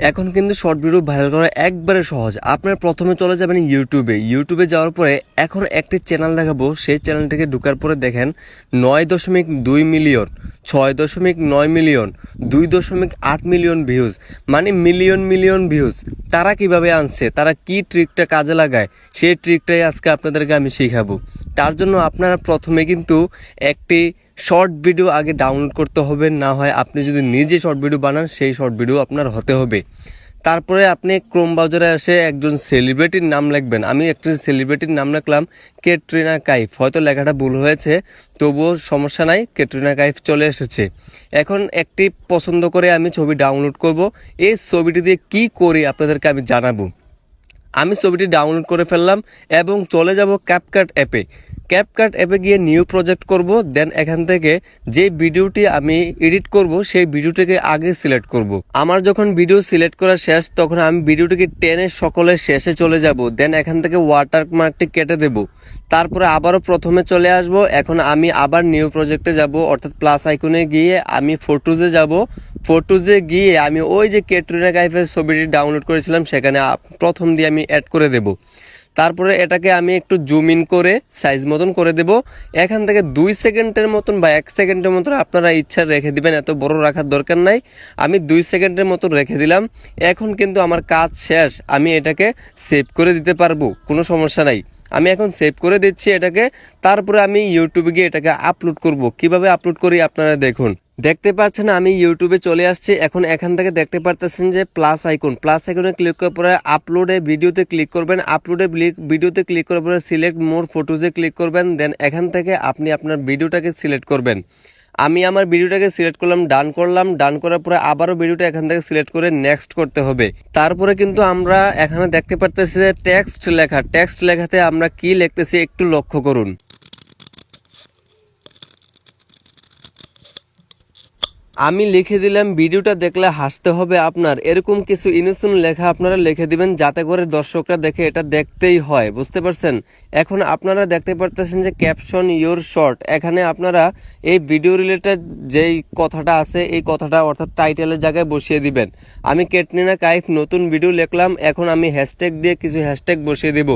এখন কিন্তু short video viral করা একবারে সহজ। আপনারা প্রথমে চলে যাবেন ইউটিউবে যাওয়ার পরে এখন একটি চ্যানেল দেখাবো, সেই চ্যানেলটিকে ঢোকার পরে দেখেন 9.2 মিলিয়ন, 6.9 মিলিয়ন, 2.8 মিলিয়ন ভিউজ, মানে মিলিয়ন ভিউজ। তারা কিভাবে আনছে, তারা কি ট্রিকটা কাজে লাগায়, সেই ট্রিকটাই আজকে আপনাদেরকে আমি শেখাবো। তার জন্য আপনারা প্রথমে কিন্তু একটি শর্ট ভিডিও আগে ডাউনলোড করতে হবে, না হয় আপনি যদি নিজে শর্ট ভিডিও বানান সেই শর্ট ভিডিও আপনার হতে হবে। তারপরে আপনি ক্রোম ব্রাউজারে এসে একজন সেলিব্রিটির নাম লিখবেন। আমি একটা সেলিব্রিটির নাম লিখলাম ক্যাটরিনা কাইফ, হয়তো লেখাটা ভুল হয়েছে, তবুও সমস্যা নাই, ক্যাটরিনা কাইফ চলে এসেছে। এখন একটি পছন্দ করে আমি ছবি ডাউনলোড করব। এই ছবিটি দিয়ে কি করি আপনাদেরকে আমি জানাবো। আমি ছবিটি ডাউনলোড করে ফেললাম এবং চলে যাব ক্যাপকাট অ্যাপে গিয়ে নিউ প্রজেক্ট করব। দেন এখান থেকে যে ভিডিওটি আমি এডিট করব সেই ভিডিওটিকে আগে সিলেক্ট করব। আমার যখন ভিডিও সিলেক্ট করা শেষ তখন আমি ভিডিওটিকে টেনে সকলের শেষে চলে যাব। দেন এখান থেকে ওয়াটারমার্কটি কেটে দেব। তারপরে আবারও প্রথমে চলে আসব। এখন আমি আবার নিউ প্রজেক্টে যাব, অর্থাৎ প্লাস আইকনে গিয়ে আমি ফটোজে যাব। ফটোজে গিয়ে আমি ওই যে ক্যাটরিনা কাইফের ছবিটি ডাউনলোড করেছিলাম সেখানে প্রথম দিয়ে আমি অ্যাড করে দেব। তারপরে এটাকে আমি একটু জুম ইন করে সাইজ মতন করে দেব। এখান থেকে 2 সেকেন্ডের মতন বা 1 সেকেন্ডের মতন আপনারা ইচ্ছা রেখে দিবেন, এত বড় রাখার দরকার নাই। আমি 2 সেকেন্ডের মতন রেখে দিলাম। এখন কিন্তু আমার কাজ শেষ, আমি এটাকে সেভ করে দিতে পারবো, কোনো সমস্যা নাই। আমি এখন সেভ করে দিচ্ছি এটাকে। তারপরে আমি ইউটিউবে গিয়ে এটাকে আপলোড করব। কিভাবে আপলোড করি আপনারা দেখুন। দেখতে পাচ্ছেন আমি ইউটিউবে চলে আসছি। এখন এখান থেকে দেখতে পারতেছেন যে প্লাস আইকনে ক্লিক করার পরে আপলোডে ভিডিওতে ক্লিক করবেন। আপলোডে ভিডিওতে ক্লিক করার পরে সিলেক্ট মোর ফটোজে ক্লিক করবেন। দেন এখান থেকে আপনি আপনার ভিডিওটাকে সিলেক্ট করবেন। আমি আমার ভিডিওটাকে সিলেক্ট করলাম, ডান করার পরে আবারও ভিডিওটা এখান থেকে সিলেক্ট করে নেক্সট করতে হবে। তারপরে কিন্তু আমরা এখানে দেখতে পারতেছি যে টেক্সট লেখাতে আমরা কি লিখতেছি একটু লক্ষ্য করুন। আমি লিখে দিলাম ভিডিওটা দেখলে হাসতে হবে আপনার, এরকম কিছু ইনোসেন্ট লেখা আপনারা লিখে দিবেন যাতে করে দর্শকরা দেখে এটা দেখতেই হয়, বুঝতে পারছেন। এখন আপনারা দেখতে পারতেছেন যে ক্যাপশন ইয়োর শর্ট, এখানে আপনারা এই ভিডিও রিলেটেড যেই কথাটা আছে এই কথাটা অর্থাৎ টাইটেলের জায়গায় বসিয়ে দিবেন। আমি ক্যাটরিনা কাইফ নতুন ভিডিও লিখলাম, এখন আমি হ্যাশট্যাগ দিয়ে কিছু হ্যাশট্যাগ বসিয়ে দেব।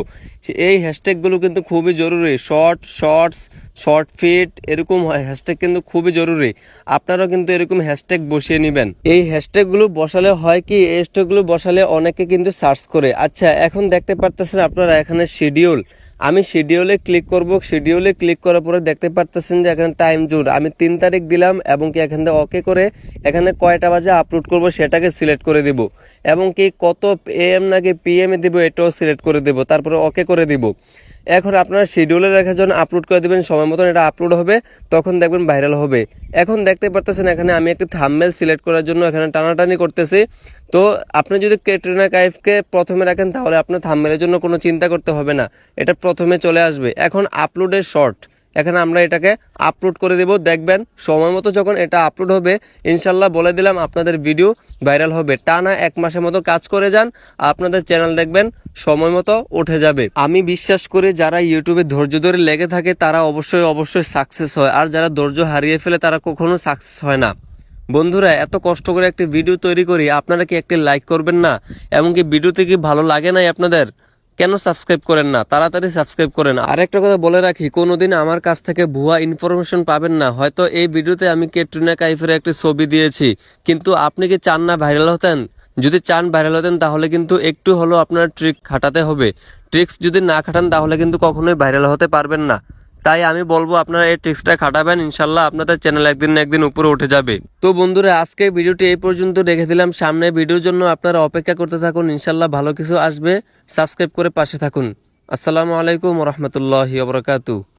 এই হ্যাশট্যাগুলো কিন্তু খুবই জরুরি, শর্টস, শর্ট ফিট, এরকম হ্যাশট্যাগ কিন্তু খুবই জরুরি। আপনারাও কিন্তু এরকম হ্যাশট্যাগ বসিয়ে নেবেন। এই হ্যাশট্যাগুলো বসালে হয় কি, এই হ্যাশট্যাগুলো বসালে অনেকে কিন্তু সার্চ করে। আচ্ছা, এখন দেখতে পারতেছেন আপনারা এখানে শিডিউল, আমি শিডিউলে ক্লিক করব। শিডিউলে ক্লিক করার পরে দেখতে পারতেছেন যে এখানে টাইম জোন, আমি 3 তারিখ দিলাম এবং কি এখান থেকে ওকে করে এখানে কয়টা বাজে আপলোড করব সেটাকে সিলেক্ট করে দিব এবং কি কত এএম নাকি পিএম এ দিব এটাও সিলেক্ট করে দেব, তারপরে ওকে করে দিব। এখন আপনারা শিডিউলে রাখার জন্য আপলোড করে দেবেন, সময় মতন এটা আপলোড হবে, তখন দেখবেন ভাইরাল হবে। এখন দেখতে পারতেছেন এখানে আমি একটি থাম্বনেল সিলেক্ট করার জন্য এখানে টানাটানি করতেছি। তো আপনি যদি ক্যাটরিনা কাইফকে প্রথমে রাখেন তাহলে আপনার থাম্বনেলের জন্য কোনো চিন্তা করতে হবে না, এটা প্রথমে চলে আসবে। এখন আপলোডের শর্ট, এখানে আমরা এটাকে আপলোড করে দেব। দেখবেন সময় মতো যখন এটা আপলোড হবে ইনশাল্লাহ বলে দিলাম আপনাদের ভিডিও ভাইরাল হবে। টানা 1 মাসের মতো কাজ করে যান, আপনাদের চ্যানেল দেখবেন সময় মতো উঠে যাবে। আমি বিশ্বাস করি যারা ইউটিউবে ধৈর্য ধরে লেগে থাকে তারা অবশ্যই সাকসেস হয়, আর যারা ধৈর্য হারিয়ে ফেলে তারা কখনো সাকসেস হয় না। বন্ধুরা, এত কষ্ট করে একটি ভিডিও তৈরি করি, আপনারা কি একটি লাইক করবেন না? এমনকি ভিডিওতে কি ভালো লাগে নাই আপনাদের? কেন সাবস্ক্রাইব করেন না? তাড়াতাড়ি সাবস্ক্রাইব করেন। আর একটা কথা বলে রাখি, কোনোদিন আমার কাছ থেকে ভুয়া ইনফরমেশন পাবেন না। হয়তো এই ভিডিওতে আমি ক্যাটরিনা কাইফের একটি ছবি দিয়েছি, কিন্তু আপনি কি চান না ভাইরাল হতেন? যদি চান ভাইরাল হতেন তাহলে কিন্তু একটু হলেও আপনার ট্রিক খাটাতে হবে। ট্রিক্স যদি না খাটান তাহলে কিন্তু কখনোই ভাইরাল হতে পারবেন না। তাই আমি বলবো আপনারা এই ট্রিক্সটা খাটাবেন, ইনশাল্লাহ আপনাদের চ্যানেল একদিন না একদিন উপরে উঠে যাবে। তো বন্ধুরা, আজকে ভিডিওটি এই পর্যন্ত রেখে দিলাম, সামনে ভিডিওর জন্য আপনারা অপেক্ষা করতে থাকুন, ইনশাল্লাহ ভালো কিছু আসবে। সাবস্ক্রাইব করে পাশে থাকুন। আসসালামু আলাইকুম ওয়া রাহমাতুল্লাহি ওয়া বারাকাতুহু।